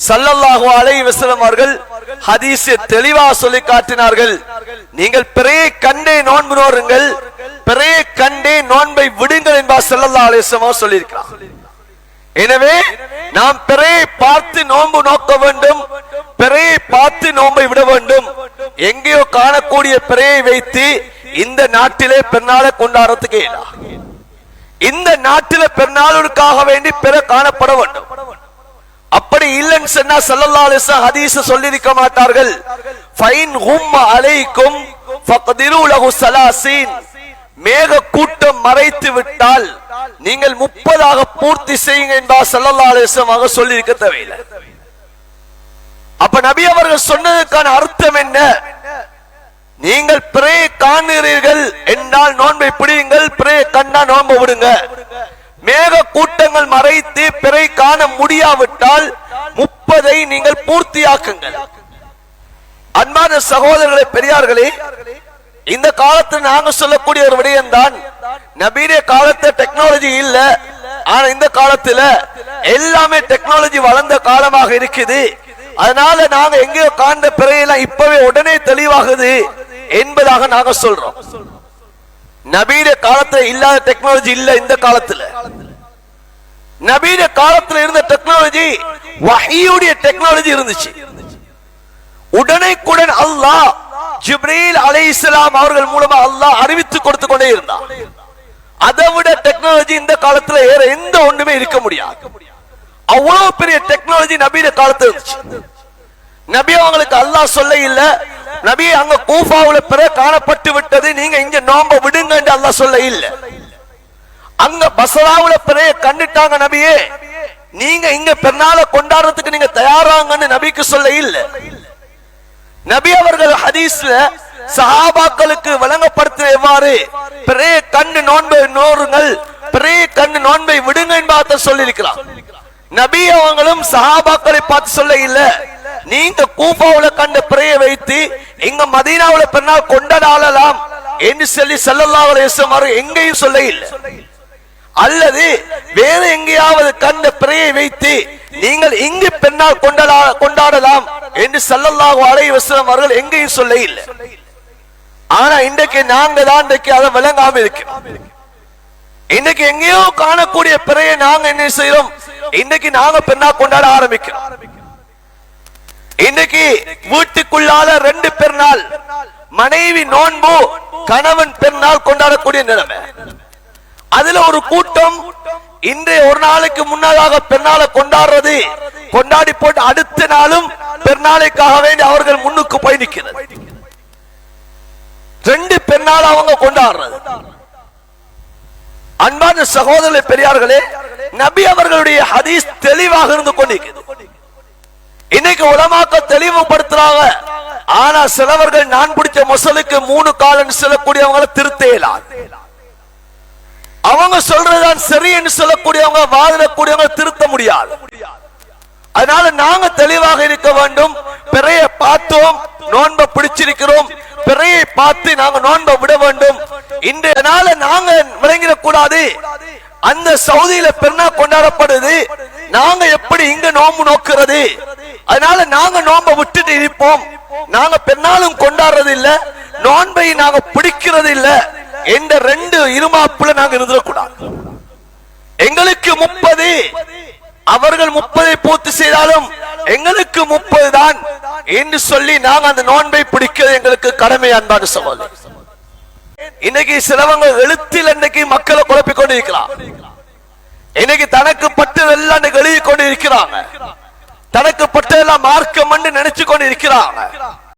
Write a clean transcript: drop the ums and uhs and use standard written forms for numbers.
ஸல்லல்லாஹு அலைஹி வஸல்லம் அவர்கள் ஹதீஸை தெளிவாக சொல்லி காட்டினார்கள். நீங்கள் பிறையை கண்டே நோன்பு நோருங்கள், பிறையை கண்டே நோன்பை விடுங்கள் என்பார் ஸல்லல்லாஹு அலைஹி வஸல்லம் சொல்லியிருக்கிறார். எனவே நாம் பிறையை பார்த்து நோன்பு நோக்க வேண்டும், பிறையை பார்த்து நோன்பை விட வேண்டும். எங்கேயோ காணக்கூடிய பிறையை வைத்து இந்த நாட்டிலே பெருநாளை கொண்டாடுறதுக்கு இல்ல. இந்த நாட்டில பெருநாளுக்காக வேண்டி பிற காணப்பட வேண்டும். அப்படி இல்லைன்னு சொன்னா ஸல்லல்லாஹு அலைஹி வஸல்லம் ஹதீஸ் சொல்லி இருக்க மாட்டார்கள். ஃபைன் ஹும் அலைக்கும் ஃபக்திரு லஹு ஸலாஸீன், மேக கூட்டம் மறைத்து விட்டால் நீங்கள் 30ஆக பூர்த்தி செய்யுங்க என்பார் ஸல்லல்லாஹு அலைஹி வஸல்லம் சொல்லி இருக்க தேவையில்லை. அப்ப நபி அவர்கள் சொன்னதுக்கான அர்த்தம் என்ன? நீங்கள் பிறையை காண்கிறீர்கள் என்றால் நோன்பை பிடியுங்கள், பிறையை கண்டா நோன்பை விடுங்க. மேக கூட்டங்கள் மறைத்து பிறை காண முடியாவிட்டால் 30ஐ நீங்கள் பூர்த்தியாக்குங்கள். அன்பான சகோதரர்களே, பெரியார்களே, இந்த காலத்தில் நாங்க சொல்லக்கூடிய ஒரு விடயம் தான், நபீரிய காலத்துல டெக்னாலஜி இல்ல, ஆனா இந்த காலத்துல எல்லாமே டெக்னாலஜி வளர்ந்த காலமாக இருக்குது. அதனால நாங்க எங்கேயோ காண்ட பிறையெல்லாம் இப்பவே உடனே தெளிவாகுது என்பதாக நாங்க சொல்றோம். நபீரிய காலத்துல இல்லாத டெக்னாலஜி இல்ல. இந்த காலத்துல நபீரிய காலத்துல இருந்த டெக்னாலஜி வஹீயுடைய டெக்னாலஜி இருந்துச்சு. உடனேக்குடன் அல்லாஹ் ஜிப்ரீல் அலைஹிஸ்ஸலாம் அவர்கள் மூலமா அல்லாஹ் அறிவித்து கொடுத்து கொண்டே இருந்தார். அதை விட டெக்னாலஜி இந்த காலத்துல வேற எந்த ஒண்ணுமே இருக்க முடியாது. அவ்வளவு பெரிய டெக்னாலஜி நபியுடைய காலத்துல இருந்துச்சு. நபி அவங்களுக்கு அல்லாஹ் சொல்ல இல்ல, நபி அங்க கூஃபாவுல பிற காணப்பட்டு விட்டது, நீங்க இங்க நோன்பை விடுங்க என்று அல்லாஹ் சொல்ல இல்ல. அங்க பஸ்ராவுல பிறைய கண்டுட்டாங்க நபியே, நீங்க இங்க பெருநாளை கொண்டாடுறதுக்கு நீங்க தயாராங்கன்னு நபிக்கு சொல்ல இல்ல. நபி அவர்கள் ஹதீஸ்ல சஹாபாக்களுக்கு வழங்கப்படுத்த எவ்வாறு பிறைய கண்டு நோன்பை நோருங்கள், பிறைய கண்டு நோன்பை விடுங்க என்பதை சொல்லி இருக்கிறார். நபி அவங்களும் சஹாபாக்களை பார்த்து சொல்ல இல்ல, நீங்க கூஃபாவுல கண்ட பிறையை வைத்து எங்க மதீனாவுல பெருநாள் கொண்டாடலாம் என்று சொல்லி ஸல்லல்லாஹு அலைஹி வஸல்லம் எங்கேயும் சொல்ல இல்ல. அல்லது வேற எங்கேயாவது கண்ட பிறையை வைத்து நீங்கள் இங்கு பெருநாள் கொண்டாடலாம் என்று ஸல்லல்லாஹு அலைஹி வஸல்லம் அவர்கள் எங்கேயும் சொல்ல இல்ல. ஆனா இன்றைக்கு நாங்க தான் இன்றைக்கு அதை விளங்காம இருக்கிறோம். இன்னைக்கு எங்கேயோ காணக்கூடிய பிறையை நாங்க என்ன செய்யறோம், இன்னைக்கு நாங்க பெருநாள் கொண்டாட ஆரம்பிக்கிறோம். இன்னைக்கு வீட்டுக்குள்ளால 2 பெருநாள், மனைவி நோன்பு, கணவன் பெருநாள் கொண்டாடக்கூடிய நிலைமை. அதுல ஒரு கூட்டம் இன்றைய ஒரு நாளைக்கு முன்னதாக பெருநாளை கொண்டாடுறது, கொண்டாடி போட்டு அடுத்த நாளும் பெருநாளைக்காக வேண்டி அவர்கள் முன்னுக்கு போய் நிற்கிறது. 2 பெருநாள் அவங்க கொண்டாடுறது. அன்பான சகோதரர்களே, பெரியார்களே, நபி அவர்களுடைய ஹதீஸ் தெளிவாக இருந்து கொண்டிருக்கிறது. இன்னைக்கு உலமாக்கள் தெளிவுபடுத்துறாங்க. ஆனா சிலவர்கள் நான் பிடிச்ச மொசலுக்கு 3 காலன்னு சொல்லக்கூடியவங்களை திருத்தேலாம். அவங்க சொல்றதுதான் சரி என்று சொல்லக்கூடியவங்க, வாதிடக்கூடியவங்க திருத்த முடியாது. அதனால நாங்க தெளிவாக இருக்க வேண்டும். பிறையை பார்த்தோம், நோன்பை பிடிச்சிருக்கிறோம், பிறையை பார்த்து நாங்க நோன்பை விட வேண்டும். இன்றைய நாள நாங்க விளங்கிடக் கூடாது. அந்த சவுதியில பெருநாள் கொண்டாடப்படுது, நாங்க எப்படி இங்க நோன்பு நோக்குறது? அதனால நாங்க நோன்பை விட்டுட்டு இருப்போம், நாங்க பெருநாளும் கொண்டாடுறது இல்ல, நோன்பை நாங்க பிடிக்கிறது இல்ல என்ற 2 இருமாப்புல நாங்க இருந்துடக்கூடாது. எங்களுக்கு 30, அவர்கள் 30ஐ பூர்த்தி செய்தாலும் எங்களுக்கு 30 தான் என்று சொல்லி நாங்க அந்த நோன்பை பிடிக்கிறது எங்களுக்கு கடமை. அன்பான சகோதரர், இன்னைக்கு சிலவங்க எழுத்தில் இன்னைக்கு மக்களை குழப்பிக் கொண்டு இருக்கிறார். இன்னைக்கு தனக்கு பட்டதெல்லாம் எழுதி கொண்டு இருக்கிறாங்க, தனக்கு பட்டதெல்லாம் மார்க்கம் நினைச்சு கொண்டு இருக்கிறாங்க.